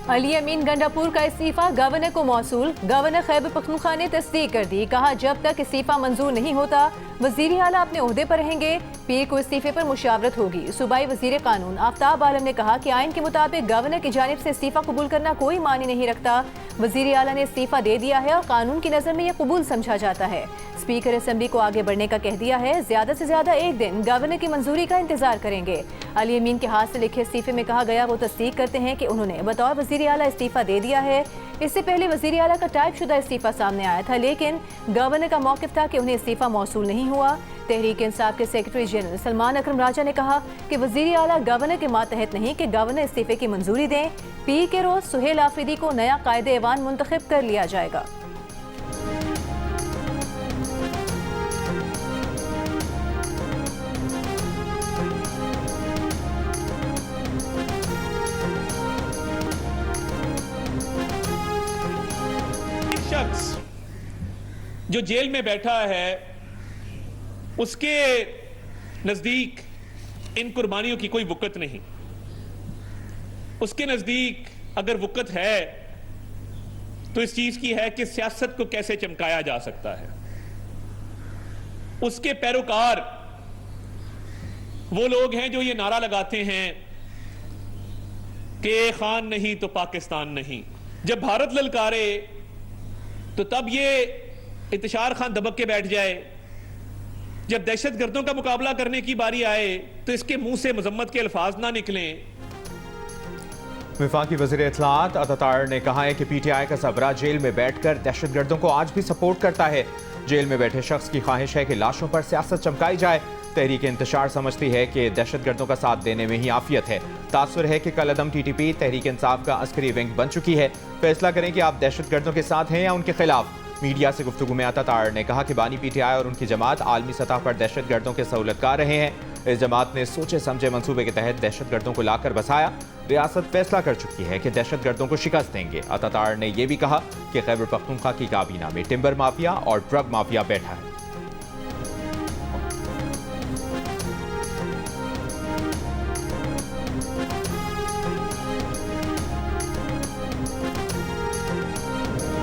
अली अमीन गंडापुर का इस्तीफा गवर्नर को मौसूल। गवर्नर खैबर पख्तूनख्वा ने तस्दीक कर दी। कहा जब तक इस्तीफा मंजूर नहीं होता वजीर आला अपने ओहदे पर रहेंगे। पीर को इस्तीफे पर मुशावरत होगी। सूबाई वजीर कानून आफ्ताब आलम ने कहा कि आइन के मुताबिक गवर्नर की जानिब से इस्तीफा कबूल करना कोई मानी नहीं रखता। वजीर आला ने इस्तीफा दे दिया है और कानून की नज़र में यह कबूल समझा जाता है। स्पीकर असेंबली को आगे बढ़ने का कह दिया है। ज्यादा से ज्यादा एक दिन गवर्नर की मंजूरी का इंतजार करेंगे। अली अमीन के हाथ से लिखे इस्तीफे में कहा गया वो तस्दीक करते हैं कि उन्होंने बतौर वजीर आला इस्तीफा दे दिया है। इससे पहले वजीर आला का टाइप शुदा इस्तीफा सामने आया था, लेकिन गवर्नर का मौक़िफ़ था कि उन्हें इस्तीफा मौसूल नहीं हुआ। तहरीक इंसाफ के सेक्रेटरी जनरल सलमान अकरम राजा ने कहा कि वजीर आला गवर्नर के मातहत नहीं कि गवर्नर इस्तीफे की मंजूरी दें। पीर के रोज सुहेल आफरीदी को नया कायदे ऐवान मुंतखब कर लिया जाएगा। शख्स जो जेल में बैठा है उसके नजदीक इन कुर्बानियों की कोई वक़्त नहीं। उसके नजदीक अगर वक़्त है तो इस चीज की है कि सियासत को कैसे चमकाया जा सकता है। उसके पैरोकार वो लोग हैं जो ये नारा लगाते हैं कि खान नहीं तो पाकिस्तान नहीं। जब भारत ललकारे तो तब ये इंतशार खान दबक के बैठ जाए। जब दहशतगर्दों का मुकाबला करने की बारी आए तो इसके मुंह से मजम्मत के अल्फाज ना निकलें। वफाकी वज़ीर इत्तलाआत अतातार ने कहा है कि पीटीआई का सबरा जेल में बैठकर दहशतगर्दों को आज भी सपोर्ट करता है। जेल में बैठे शख्स की ख्वाहिश है कि लाशों पर सियासत चमकाई जाए। तहरीक इंतशार समझती है कि दहशतगर्दों का साथ देने में ही आफियत है। तासुर है कि कलअदम टीटीपी तहरीक इंसाफ का अस्करी विंग बन चुकी है। फैसला करें कि आप दहशतगर्दों के साथ हैं या उनके खिलाफ। मीडिया से गुफ्तगू में अतातार ने कहा कि बानी पीटीआई और उनकी जमात आलमी सतह पर दहशतगर्दों के सहूलतकार रहे हैं। इस जमात ने सोचे समझे मंसूबे के तहत दहशतगर्दों को लाकर बसाया। रियासत फैसला कर चुकी है कि दहशतगर्दों को शिकस्त देंगे। अतातार ने यह भी कहा कि खैबर पख्तूनख्वा की काबीना में टिम्बर माफिया और ड्रग माफिया बैठा है।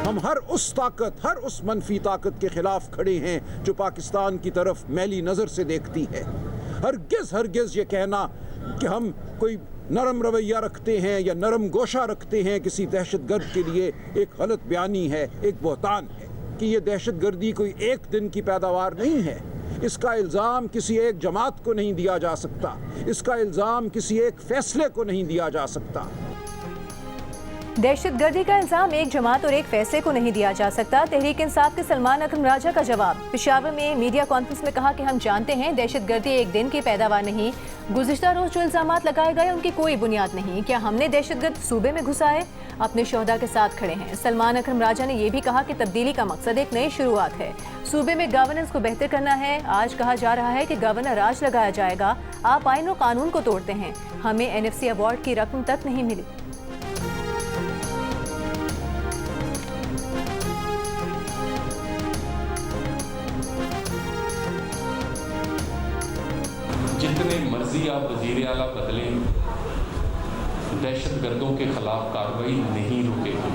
हम हर उस ताकत, हर उस मनफी ताकत के खिलाफ खड़े हैं जो पाकिस्तान की तरफ मैली नज़र से देखती है। हरगिज़ ये कहना कि हम कोई नरम रवैया रखते हैं या नरम गोशा रखते हैं किसी दहशतगर्द के लिए एक गलत बयानी है, एक बहतान है कि ये दहशतगर्दी कोई एक दिन की पैदावार नहीं है। इसका इल्ज़ाम किसी एक जमात को नहीं दिया जा सकता। इसका इल्ज़ाम किसी एक फैसले को नहीं दिया जा सकता। दहशतगर्दी का इल्जाम एक जमात और एक फैसले को नहीं दिया जा सकता। तहरीक इंसाफ के सलमान अकरम राजा का जवाब। पेशावर में मीडिया कॉन्फ्रेंस में कहा कि हम जानते हैं दहशतगर्दी एक दिन की पैदावार नहीं। गुज़िश्ता रोज जो इल्जाम लगाए गए उनकी कोई बुनियाद नहीं। क्या हमने दहशतगर्द सूबे में घुसाए? अपने शोहदा के साथ खड़े हैं। सलमान अकरम राजा ने यह भी कहा कि तब्दीली का मकसद एक नई शुरुआत है। सूबे में गवर्नेंस को बेहतर करना है। आज कहा जा रहा है कि गवर्नर राज लगाया जाएगा। आप आइन और कानून को तोड़ते हैं। हमें NFC अवार्ड की रकम तक नहीं मिली। जितने मर्जी आप वजीर आला बदलें, दहशतगर्दों के खिलाफ कार्रवाई नहीं रुकेगी।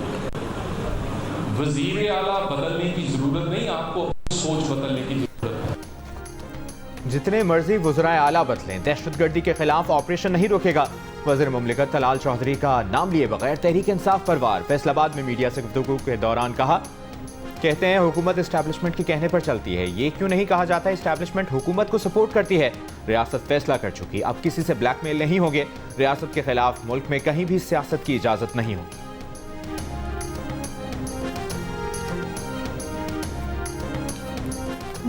वजीर आला बदलने की जरूरत नहीं, आपको सोच बदलने की जरूरत है। जितने मर्जी वज़राए आला बदलें, दहशतगर्दी के खिलाफ ऑपरेशन नहीं रोकेगा। वज़ीर मुमलिकत तलाल चौधरी का नाम लिए बगैर तहरीक इंसाफ पर वार। फैसलाबाद में मीडिया से गुफ्तगू के दौरान कहा, कहते हैं हुकूमत इस्टेब्लिशमेंट के कहने पर चलती है। ये क्यों नहीं कहा जाता इस्टेब्लिशमेंट हुकूमत को सपोर्ट करती है। रियासत फैसला कर चुकी, अब किसी से ब्लैकमेल नहीं होंगे। रियासत के खिलाफ मुल्क में कहीं भी सियासत की इजाजत नहीं होगी।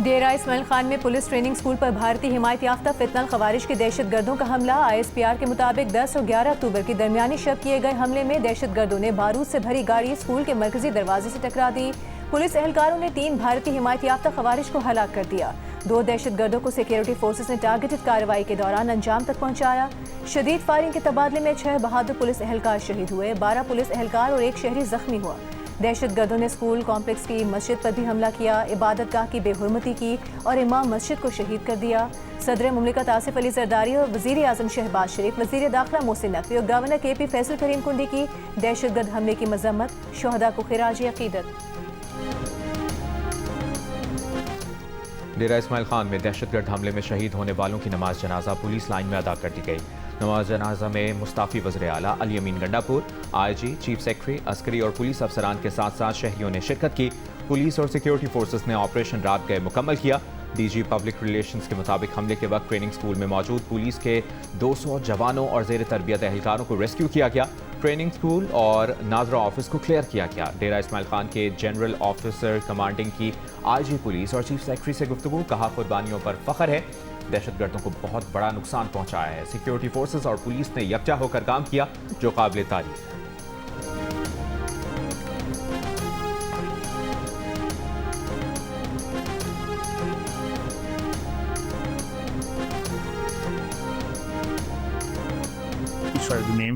डेरा इस्माइल खान में पुलिस ट्रेनिंग स्कूल पर भारतीय हिमायत याफ्ता फितनल खवारिज के दहशतगर्दों का हमला। ISPR के मुताबिक 10 और 11 अक्टूबर की दरमियानी शब किए गए हमले में दहशतगर्दों ने बारूद से भरी गाड़ी स्कूल के मरकजी दरवाजे से टकरा दी। पुलिस एहलकारों ने 3 भारतीय हिमायत याफ्ता खवारिज को हलाक कर दिया। 2 दहशतगर्दों को सिक्योरिटी फोर्सेस ने टारगेटेड कार्रवाई के दौरान अंजाम तक पहुंचाया। शदीद फायरिंग के तबादले में 6 बहादुर पुलिस एहलकार शहीद हुए। 12 पुलिस एहलकार और 1 शहरी जख्मी हुआ। दहशतगर्दों ने स्कूल कॉम्प्लेक्स की मस्जिद पर भी हमला किया, इबादतगाह की बेहुरमती की और इमाम मस्जिद को शहीद कर दिया। सदर मुमलिकत आसिफ अली जरदारी और वज़ीर आज़म शहबाज शरीफ, वज़ीर दाखिला मोहसिन नकवी और गवर्नर KP फैसल करीम कुंडी की दहशतगर्द हमले की मजम्मत, शोहदा को खिराज अकीदत। डेरा इस्माइल खान में दहशतगर्द हमले में शहीद होने वालों की नमाज जनाजा पुलिस लाइन में अदा कर दी गई। नमाज जनाजा में मुस्ताफी वज़ीर आला Ali Amin Gandapur, IG, chief secretary, Askari और पुलिस अफसरान के साथ साथ शहरियों ने शिरकत की। पुलिस और सिक्योरिटी फोर्सेस ने ऑपरेशन रात गए मुकम्मल किया। DG पब्लिक रिलेशंस के मुताबिक हमले के वक्त ट्रेनिंग स्कूल में मौजूद पुलिस के 200 जवानों और ज़ेर तरबियत एहलकारों को रेस्क्यू किया गया। ट्रेनिंग स्कूल और नाजरा ऑफिस को क्लियर किया गया। डेरा इस्माइल खान के जनरल ऑफिसर कमांडिंग की IG पुलिस और चीफ सेक्रेटरी से गुफ्तगू, कहा कुर्बानियों पर फख्र है, दहशतगर्दों को बहुत बड़ा नुकसान पहुंचाया है। सिक्योरिटी फोर्सेस और पुलिस ने यकजा होकर काम किया, जो काबिल तारीफ है।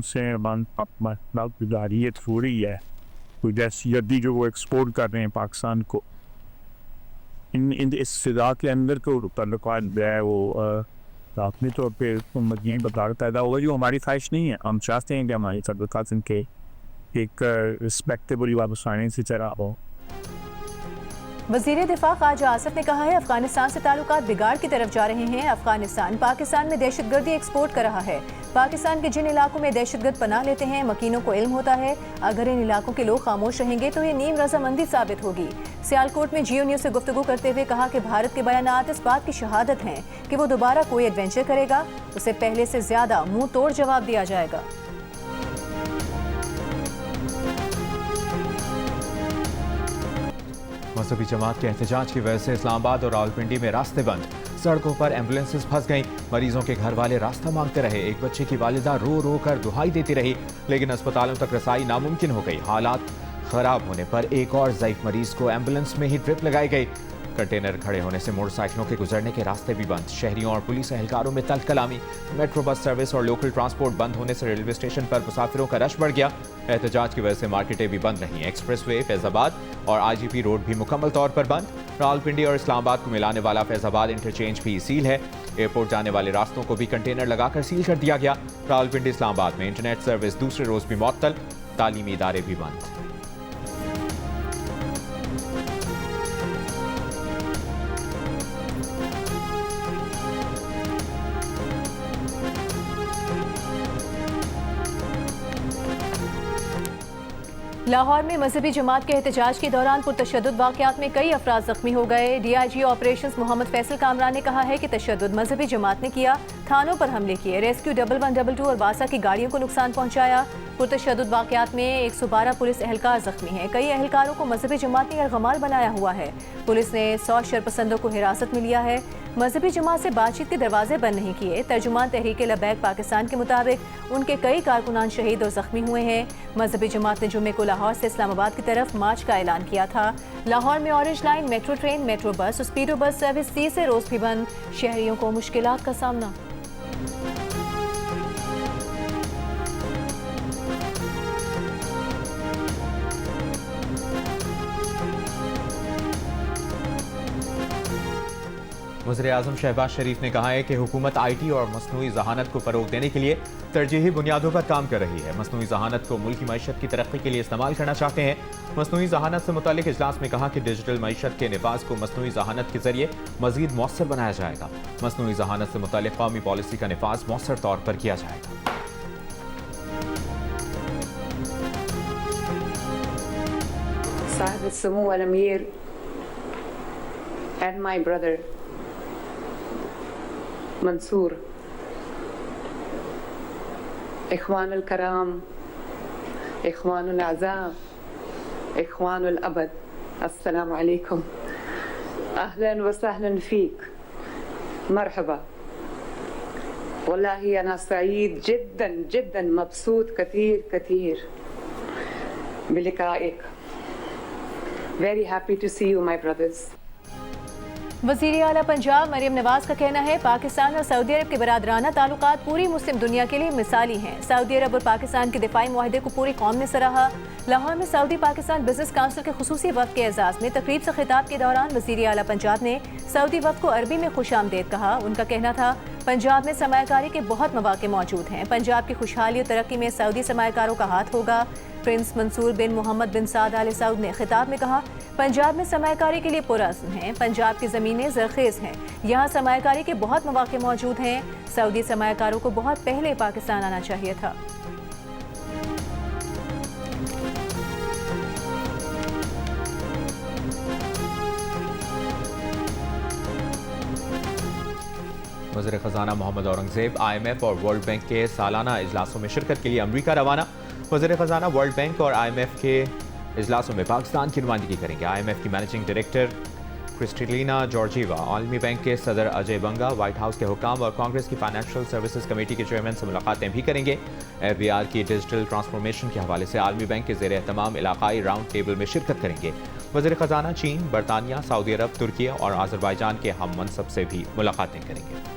से बात हो रही है, कोई दहशतगर्दी जो वो एक्सपोर्ट कर रहे हैं पाकिस्तान को, इन इस फिजा के अंदर को तल्लुकात जो है वो लाजमी तौर पर मज़ीद बदलाव पैदा होगा, जो हमारी ख्वाहिश नहीं है। हम चाहते हैं कि हमारी तल्लुकात इनके एक रिस्पेक्टेबल वापस से चला हो। वज़ीर दिफा ख्वाजा आसिफ ने कहा है, अफगानिस्तान से ताल्लुकात बिगाड़ की तरफ जा रहे हैं। अफगानिस्तान पाकिस्तान में दहशतगर्दी एक्सपोर्ट कर रहा है। पाकिस्तान के जिन इलाकों में दहशतगर्द पनाह लेते हैं, मकीनों को इल्म होता है, अगर इन इलाकों के लोग खामोश रहेंगे तो ये नीम रजामंदी साबित होगी। सियालकोट में जियो न्यूज़ से गुफ्तगू करते हुए कहा कि भारत के बयानात इस बात की शहादत हैं कि वो दोबारा कोई एडवेंचर करेगा, उसे पहले से ज्यादा मुंह तोड़ जवाब दिया जाएगा। मजहबी जमात के एहतजाज की वजह से इस्लामाबाद और रावलपिंडी में रास्ते बंद, सड़कों पर एम्बुलेंसेस फंस गईं, मरीजों के घर वाले रास्ता मांगते रहे। एक बच्चे की वालिदा रो रो कर दुहाई देती रही, लेकिन अस्पतालों तक रसाई नामुमकिन हो गई। हालात खराब होने पर एक और ज़ईफ मरीज को एम्बुलेंस में ही ड्रिप लगाई गई। कंटेनर खड़े होने से मोटरसाइकिलों के गुजरने के रास्ते भी बंद। शहरियों और पुलिस एहलकारों में तलकलामी। मेट्रो बस सर्विस और लोकल ट्रांसपोर्ट बंद होने से रेलवे स्टेशन पर मुसाफिरों का रश बढ़ गया। एहतजाज की वजह से मार्केटें भी बंद रहीं। एक्सप्रेसवे, फैजाबाद और IGP रोड भी मुकम्मल तौर पर बंद। रावलपिंडी और इस्लामाबाद को मिलाने वाला फैजाबाद इंटरचेंज भी सील है। एयरपोर्ट जाने वाले रास्तों को भी कंटेनर लगाकर सील कर दिया गया। रावलपिंडी इस्लामाबाद में इंटरनेट सर्विस दूसरे रोज भी मुअत्तल। तालीमी इदारे भी बंद। लाहौर में मजहबी जमात के एहतजाज के दौरान पुरतशद्दुद वाक़यात में कई अफराद जख्मी हो गए। DIG ऑपरेशंस मोहम्मद फैसल कामरान ने कहा है कि तशद्दुद मजहबी जमात ने किया, थानों पर हमले किए, रेस्क्यू 1112 और बासा की गाड़ियों को नुकसान पहुंचाया। पुरतशद्दुद वाक़यात में 112 पुलिस एहलकार जख्मी हैं। कई एहलकारों को मजहबी जमात ने गैरगमाल बनाया हुआ है। पुलिस ने 100 शरपसंदों को हिरासत में लिया है। मजहबी जमात से बातचीत के दरवाजे बंद नहीं किए। तर्जुमान तहरीक लबैक पाकिस्तान के मुताबिक उनके कई कारकुनान शहीद और जख्मी हुए हैं। मजहबी जमात ने जुम्मे को लाहौर से इस्लामाबाद की तरफ मार्च का ऐलान किया था। लाहौर में orange line, metro train, metro bus और स्पीडो बस सर्विस तीसरे रोज भी बंद। शहरियों को मुश्किलात का सामना। वज़ीर आज़म शहबाज शरीफ ने कहा है कि हुकूमत IT और मसनूई जहानत को फ़रोग देने के लिए तरजीही बुनियादों पर काम कर रही है। मसनूई जहानत को मुल्की मईशत की तरक्की के लिए इस्तेमाल करना चाहते हैं। मसनूई जहानत से मुतालिक इजलास में कहा कि डिजिटल मईशत के निफाज को मसनूई जहानत के जरिए मजीद मौसर बनाया जाएगा। मसनूई जहानत से मुतालिक कौमी पॉलिसी का निफाज मौसर तौर पर किया जाएगा। साहिब समूह अल-अमीर and my brother मंसूर, इख्वानुल कराम, इख्वानुल आज़ाम, इख्वानुल अबद, अस्सलामु अलैकुम, अहलन व सहलन फीक, मरहबा। वल्लाही अना Saeed जिद्दन जिद्दन मबसूत कतीर कतीर बिलिकाइक। Very happy to see you, my brothers. वज़ीर आला पंजाब मरियम नवाज का कहना है पाकिस्तान और सऊदी अरब के बरादराना ताल्लुकात पूरी मुस्लिम दुनिया के लिए मिसाली हैं। सऊदी अरब और पाकिस्तान के दिफाई मुआहदे को पूरी कौम ने सराहा। लाहौर में सऊदी पाकिस्तान बिजनेस काउंसिल के खुसूसी वक्त के एजाज़ में तकरीब से खिताब के दौरान वज़ीर आला पंजाब ने सऊदी वक्त को अरबी में खुशामदीद कहा। उनका कहना था पंजाब में सरमायाकारी के बहुत मौके मौजूद हैं। पंजाब की खुशहाली और तरक्की में सऊदी सरमायाकारों का हाथ होगा। प्रिंस मंसूर बिन मोहम्मद बिन साद आल सऊद ने खिताब में कहा पंजाब में सरमायाकारी के लिए पुरअज़्म हैं। पंजाब की ज़मीनें ज़रखेज़ हैं। यहाँ सरमायाकारी के बहुत मौके मौजूद हैं। सऊदी सरमायाकारों को बहुत पहले पाकिस्तान आना चाहिए था। वज़ीर ख़ज़ाना मोहम्मद औरंगज़ेब IMF और वर्ल्ड बैंक के सालाना इजलासों में शिरकत के लिए अमरीका रवाना। वज़ीर ख़ज़ाना वर्ल्ड बैंक और IMF के इजलासों में पाकिस्तान की नुमाइंदगी करेंगे। IMF की मैनेजिंग डायरेक्टर क्रिस्टलिना जॉर्जीवा, आलमी बैंक के सदर अजय बंगा, व्हाइट हाउस के हुकाम और कांग्रेस की फाइनेंशियल सर्विसेज कमेटी के चेयरमैन से मुलाकातें भी करेंगे। FBR की डिजिटल ट्रांसफॉर्मेशन के हवाले से आलमी बैंक के ज़ेर एहतमाम इलाकाई राउंड टेबल में शिरकत करेंगे। वज़ीर ख़ज़ाना चीन, बरतानिया, सऊदी अरब, तुर्की और आज़रबाईजान के हम मनसब से भी मुलाकातें करेंगे।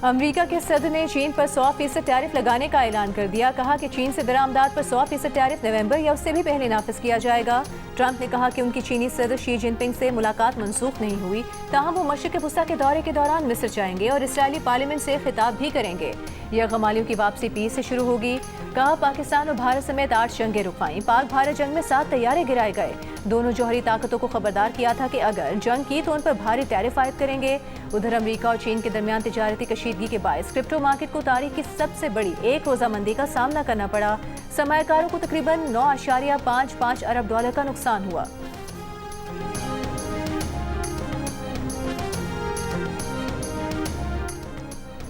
अमेरिका के सदर ने चीन पर 100% टैरिफ लगाने का ऐलान कर दिया। कहा कि चीन से दरामदात पर 100% टैरिफ नवंबर या उससे भी पहले नाफिज किया जाएगा। ट्रंप ने कहा कि उनकी चीनी सदर शी जिनपिंग से मुलाकात मंसूख नहीं हुई, ताहम वो मशरिक़ वस्ता के दौरे के दौरान मिस्र जाएंगे और इसराइली पार्लियामेंट से खिताब भी करेंगे। यरगमालियों की वापसी 20 से शुरू होगी। कहा पाकिस्तान और भारत समेत 8 जंगें रुकवाईं। पाक भारत जंग में 7 तैयारे गिराए गए। दोनों जौहरी ताकतों को खबरदार किया था कि अगर जंग की तो उन पर भारी टैरिफ आयद करेंगे। उधर अमेरिका और चीन के दरमियान तिजारती कशीदगी के बायस क्रिप्टो मार्केट को तारीख की सबसे बड़ी एक रोज़ा मंदी का सामना करना पड़ा। सरमायाकारों को तकरीबन 9.55 अरब डॉलर का नुकसान हुआ।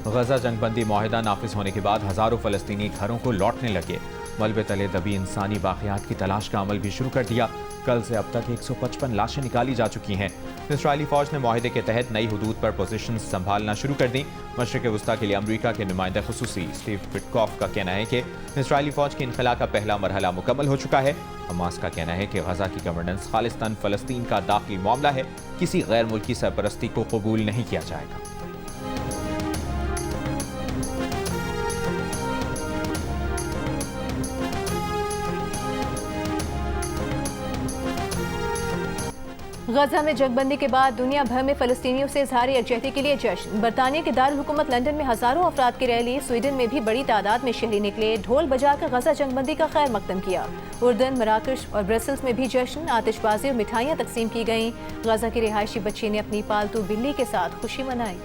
गजा जंगबंदी माहिदा नाफिज होने के बाद हज़ारों फ़लस्तीनी घरों को लौटने लगे। मलबे तले दबी इंसानी बाक़ियात की तलाश का अमल भी शुरू कर दिया। कल से अब तक 155 लाशें निकाली जा चुकी हैं। इसराइली फ़ौज ने माहिदे के तहत नई हुदूद पर पोजीशन संभालना शुरू कर दी। मशरिक़ वस्ता के लिए अमरीका के नुमाइंदा खुसूसी स्टीव विटकॉफ का कहना है कि इसराइली फ़ौज के इनखला का पहला मरहला मुकम्मल हो चुका है। हमास का कहना है कि गजा की गवर्नेंस खालिस्तान फ़लस्तीन का दाखिली मामला है, किसी गैर मुल्की सरपरस्ती को कबूल नहीं किया जाएगा। गजा में जंगबंदी के बाद दुनिया भर में फ़लस्तीनियों से इज़हार यकजहती के लिए जश्न। बरतानिया के दारुल हुकूमत लंदन में हज़ारों अफराद की रैली। स्वीडन में भी बड़ी तादाद में शहरी निकले, ढोल बजाकर गजा जंगबंदी का खैर मकदम किया। उर्दन, मराकश और ब्रसल्स में भी जश्न, आतिशबाजी और मिठाइयाँ तकसीम की गईं। गजा की रिहायशी बच्ची ने अपनी पालतू बिल्ली के साथ खुशी मनाई।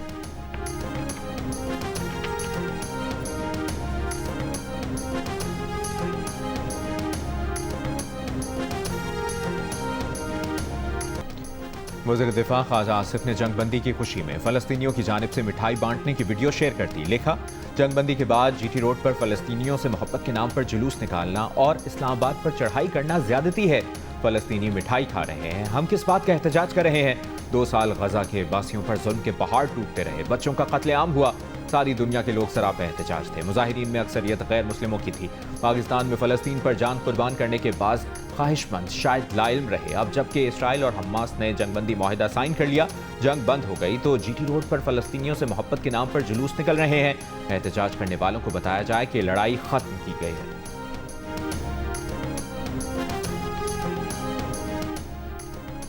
वज़ीर दिफा ख्वाजा आसिफ ने जंगबंदी की खुशी में फ़लस्तीनियों की जानिब से मिठाई बांटने की वीडियो शेयर कर दी। लिखा, जंगबंदी के बाद GT रोड पर फ़लस्तीनियों से मोहब्बत के नाम पर जुलूस निकालना और इस्लामाबाद पर चढ़ाई करना ज़्यादती है। फ़लस्तीनी मिठाई खा रहे हैं, हम किस बात का एहतजाज कर रहे हैं? 2 साल गजा के वासियों पर जुल्म के पहाड़ टूटते रहे, बच्चों का कत्लेआम हुआ, सारी दुनिया के लोग सरापा एहतजाज थे। मुजाहिरीन में अक्सरियत गैर मुस्लिमों की थी। पाकिस्तान में फ़लस्तीन पर जान कुर्बान करने के बाद ख्वाहिशमंद शायद लाइल्म रहे। अब जबकि इसराइल और हमास ने जंगबंदी माहिदा साइन कर लिया, जंग बंद हो गई, तो GT रोड पर फ़लस्तीनियों से मोहब्बत के नाम पर जुलूस निकल रहे हैं। एहतजाज करने वालों को बताया जाए कि लड़ाई ख़त्म की गई है।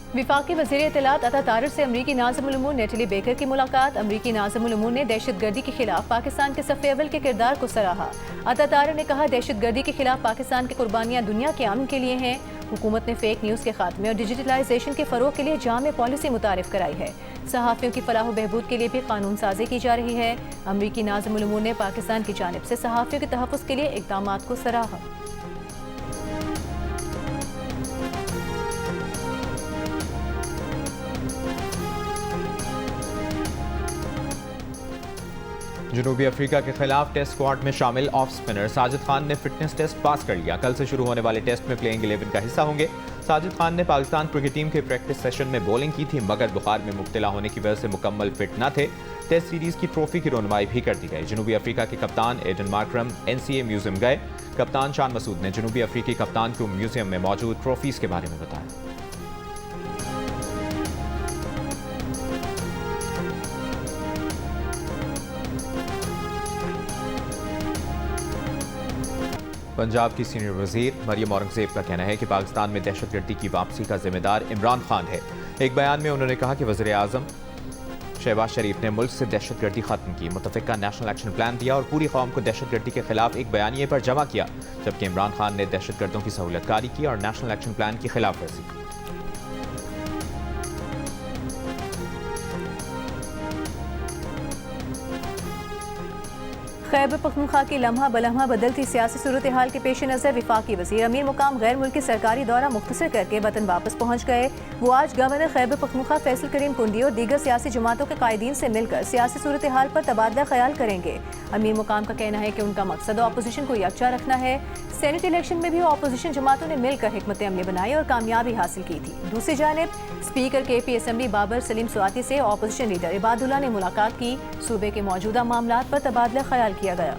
विफाकी वज़ीर इत्तलात अता तारर से अमरीकी नाज़िमुल उमूर नेटली बेकर की मुलाकात। अमरीकी नाज़िमुल उमूर ने दहशतगर्दी के खिलाफ पाकिस्तान के सफ़े अव्वल के किरदार को सराहा। अता तारर ने कहा, दहशतगर्दी के खिलाफ पाकिस्तान की कुर्बानियाँ दुनिया के अमन के लिए हैं। हुकूमत ने फेक न्यूज़ के खात्मे और डिजिटलाइजेशन के फ़रोग के लिए जामे पॉलिसी मुतारिफ कराई है। सहाफ़ियों की फलाह बहबूद के लिए भी कानून साजी की जा रही है। अमरीकी नाज़िमुल उमूर ने पाकिस्तान की जानिब से सहाफ़ियों के तहफ़्फ़ुज़ के लिए इक़दामात को सराहा। जनूबी अफ्रीका के खिलाफ टेस्ट स्क्वाड में शामिल ऑफ स्पिनर साजिद खान ने फिटनेस टेस्ट पास कर लिया। कल से शुरू होने वाले टेस्ट में प्लेइंग 11 का हिस्सा होंगे। साजिद खान ने पाकिस्तान क्रिकेट टीम के प्रैक्टिस सेशन में बॉलिंग की थी, मगर बुखार में मुब्तला होने की वजह से मुकम्मल फिट न थे। टेस्ट सीरीज की ट्रॉफी की रौनमाई भी कर दी गई। जनूबी अफ्रीका के कप्तान एडन मार्करम NCA म्यूजियम गए। कप्तान शान मसूद ने जनूबी अफ्रीकी कप्तान को म्यूजियम में मौजूद ट्रॉफीज के बारे में बताया। पंजाब की सीनियर वजीर मरियम औरंगजेब का कहना है कि पाकिस्तान में दहशतगर्दी की वापसी का जिम्मेदार इमरान खान है। एक बयान में उन्होंने कहा कि वज़ीर आज़म शहबाज शरीफ ने मुल्क से दहशतगर्दी खत्म की, मुतफ़िका नेशनल एक्शन प्लान दिया और पूरी कौम को दहशतगर्दी के खिलाफ एक बयानिए पर जमा किया, जबकि इमरान खान ने दहशतगर्दों की सहूलतकारी की और नेशनल एक्शन प्लान की खिलाफ वर्जी की। खैबर पख्तूनख्वा की लम्हा बलम्हा बदलती सियासी सूरत हाल के पेश नज़र वफाकी वज़ीर अमीर मुकाम गैर मुल्की सरकारी दौरा मुख्तसर करके वतन वापस पहुँच गए। वो आज गवर्नर खैबर पख्तूनख्वा फैसल करीम कुंडी और दीगर सियासी जमातों के कायदीन से मिलकर सियासी सूरत हाल पर तबादला ख्याल करेंगे। अमीर मुकाम का कहना है कि उनका मकसद अपोजिशन को यकजा रखना है। सेनेट इलेक्शन में भी अपोजिशन जमातों ने मिलकर हिकमत अमली बनाई और कामयाबी हासिल की थी। दूसरी जानिब speaker KP assembly Babar Saleem Swati से अपोजिशन लीडर इबादुल्ला ने मुलाकात की। सूबे के मौजूदा मामलात पर तबादला ख्याल किया गया।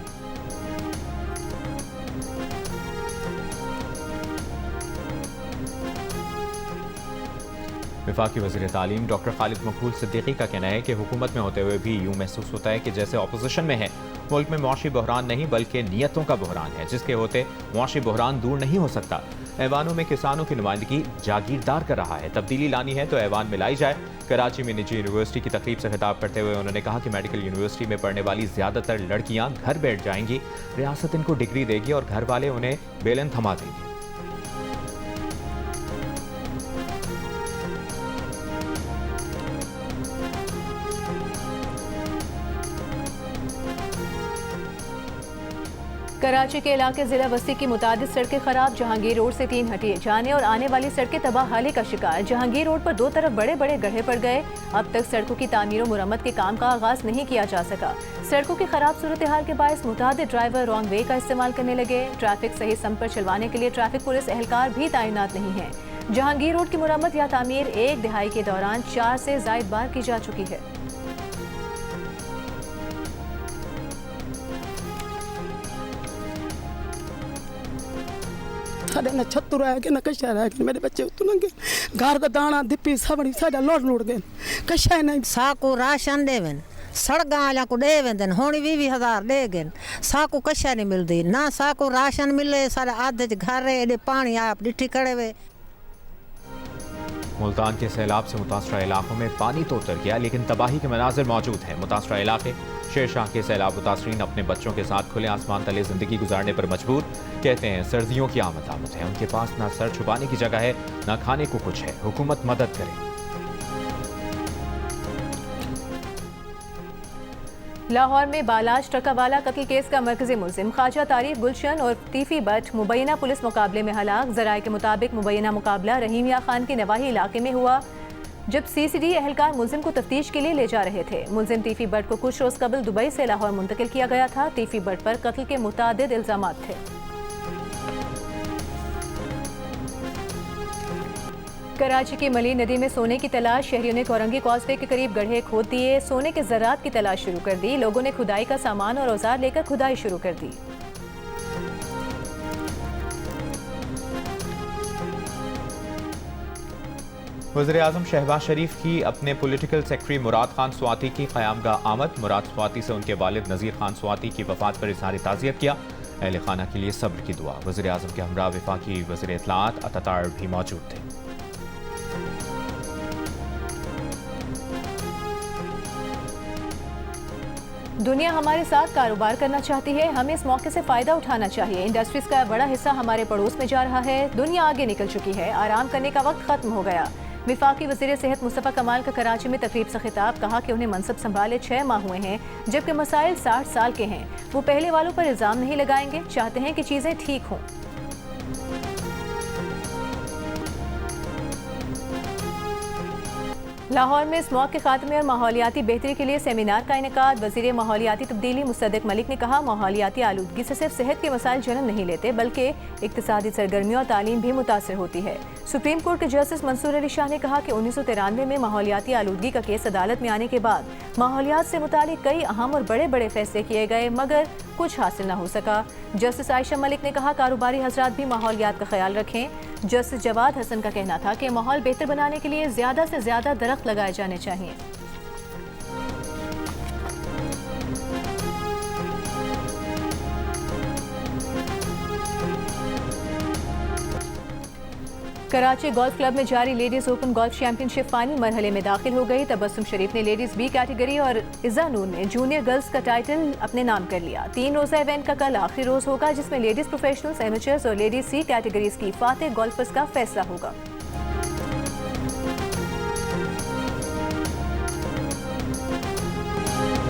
वफाकी वज़ीर तालीम डॉक्टर खालिद मकबूल सिद्दीकी का कहना है कि हुकूमत में होते हुए भी यूँ महसूस होता है कि जैसे अपोजिशन में है। मुल्क में मुआशी बहरान नहीं बल्कि नीयतों का बहरान है, जिसके होते मुआशी बहरान दूर नहीं हो सकता। ऐवानों में किसानों की नुमाइंदगी जागीरदार कर रहा है। तब्दीली लानी है तो ऐवान में लाई जाए। कराची में निजी यूनिवर्सिटी की तकरीब से खिताब करते हुए उन्होंने कहा कि मेडिकल यूनिवर्सिटी में पढ़ने वाली ज़्यादातर लड़कियां घर बैठ जाएंगी। रियासत इनको डिग्री देगी और घर वाले उन्हें बेलन थमा देंगे। कराची के इलाके जिला बस्ती की मुतादिद सड़कें खराब। जहांगीर रोड से 3 हटिए जाने और आने वाली सड़कें तबाह हाली का शिकार। जहांगीर रोड पर 2 तरफ बड़े बड़े गड्ढे पड़ गए। अब तक सड़कों की तामीर और मुरम्मत के काम का आगाज नहीं किया जा सका। सड़कों की खराब सूरत हाल के बायस मुतादिद ड्राइवर रॉन्ग वे का इस्तेमाल करने लगे। ट्रैफिक सही सम पर चलवाने के लिए ट्रैफिक पुलिस एहलकार भी तैनात नहीं है। जहांगीर रोड की मुरम्मत या तामीर 1 दिहाई के दौरान 4 से ज़ायद बार की जा चुकी है। साढ़े न छत्तू रह गए न कशा रह गए। मेरे बच्चे उतन गए। घर का दाना दिप्पी सबड़ी साढ़ा लौट गए। कशा नहीं साकू राशन देवन सड़गां वाला को दे वेंदन होनी 20,000 दे गए। साकू कशा नहीं मिलती ना साकू राशन मिले। सारे आधे घर एडे पानी आप डिठी खड़े हुए। मुल्तान के सैलाब से मुतासरा इलाकों में पानी तो उतर गया, लेकिन तबाही के मनाजिर मौजूद हैं। मुतासरा इलाके शेरशाह के सैलाब मुतासरीन अपने बच्चों के साथ खुले आसमान तले जिंदगी गुजारने पर मजबूर। कहते हैं सर्दियों की आमद है, उनके पास ना सर छुपाने की जगह है ना खाने को कुछ है। हुकूमत मदद करे। लाहौर में बालाज ट्रकावाला कत्ल केस का मरकजी मुलजिम ख्वाजा तारीफ गुलशन और तीफी बट मुबैना पुलिस मुकाबले में हलाक। ज़राए के मुताबिक मुबैना मुकाबला रहीम या खान के नवाही इलाके में हुआ, जब CCD एहलकार मुलजिम को तफ्तीश के लिए ले जा रहे थे। मुलजिम तीफी बट को कुछ रोज़ कबल दुबई से लाहौर मुंतकिल किया गया था। तीफी बट पर कत्ल के मुतादिद इल्ज़ामात थे। कराची की मली नदी में सोने की तलाश। शहरियों ने कोरंगी कॉजवे के करीब गड्ढे खोद दिए। सोने के ज़रात की तलाश शुरू कर दी। लोगों ने खुदाई का सामान और औजार लेकर खुदाई शुरू कर दी। वज़ीर आज़म शहबाज शरीफ की अपने पॉलिटिकल सेक्रेटरी मुराद खान स्वाति की क़यामगाह आमद। मुराद स्वाति से उनके वालिद नज़ीर खान स्वाति की वफ़ात पर इज़हार ताज़ियत किया। अहले खाना के लिए सब्र की दुआ। वज़ीर आज़म के हमरा वफाकी वज़ीर इत्तलाआत अतातार भी मौजूद थे। दुनिया हमारे साथ कारोबार करना चाहती है, हमें इस मौके से फ़ायदा उठाना चाहिए। इंडस्ट्रीज का बड़ा हिस्सा हमारे पड़ोस में जा रहा है। दुनिया आगे निकल चुकी है, आराम करने का वक्त ख़त्म हो गया। वफाकी वज़ीर सेहत मुस्तफ़ा कमाल का कराची में तकरीब से खिताब। कहा कि उन्हें मनसब संभाले 6 माह हुए हैं, जबकि मसाइल 60 साल के हैं। वो पहले वालों पर इल्ज़ाम नहीं लगाएंगे, चाहते हैं कि चीज़ें ठीक हों। लाहौर में स्मॉग के खात्मे और माहौलियाती बेहतरी के लिए सेमिनार का इनेकाद। वज़ीर माहौलियाती तब्दीली मुस्तदिक मलिक ने कहा, माहौलियाती आलूदगी से सिर्फ सेहत के मसाइल जन्म नहीं लेते बल्कि इक्तिसादी सरगर्मियों और तालीम भी मुतासर होती है। सुप्रीम कोर्ट के जस्टिस मंसूर अली शाह ने कहा कि 1993 में माहौलियाती आलूदगी का केस अदालत में आने के बाद माहौलियात से मुतालिक कई अहम और बड़े बड़े फैसले किए गए मगर कुछ हासिल न हो सका। जस्टिस आयशा मलिक ने कहा, कारोबारी हजरात भी माहौलियात का ख्याल रखें। जस्टिस जवाद हसन का कहना था कि माहौल बेहतर बनाने के लिए ज़्यादा से ज़्यादा दरख्त लगाए जाने चाहिए। कराची गोल्फ क्लब में जारी ladies open golf championship final मरहले में दाखिल हो गई। तबस्सुम शरीफ ने लेडीज बी कैटेगरी और इज़ा नूर ने जूनियर गर्ल्स का टाइटल अपने नाम कर लिया। 3 रोज़ा इवेंट का कल आखिरी रोज होगा जिसमें लेडीज प्रोफेशनल्स, एमेचर्स और लेडीज सी कैटेगरीज की फातेह गोल्फर्स का फैसला होगा।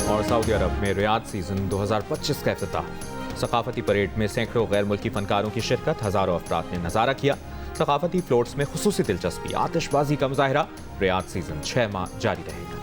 और सऊदी अरब में रियाद सीजन 2025 का इफ्तिताह। सकाफती परेड में सैकड़ों गैर मुल्की फनकारों की शिरकत, हजारों अफराद ने नजारा किया। सकाफती फ्लोट्स में खुसूसी दिलचस्पी, आतिशबाजी का मुजाहरा। रियाद सीजन 6 माह जारी रहेगा।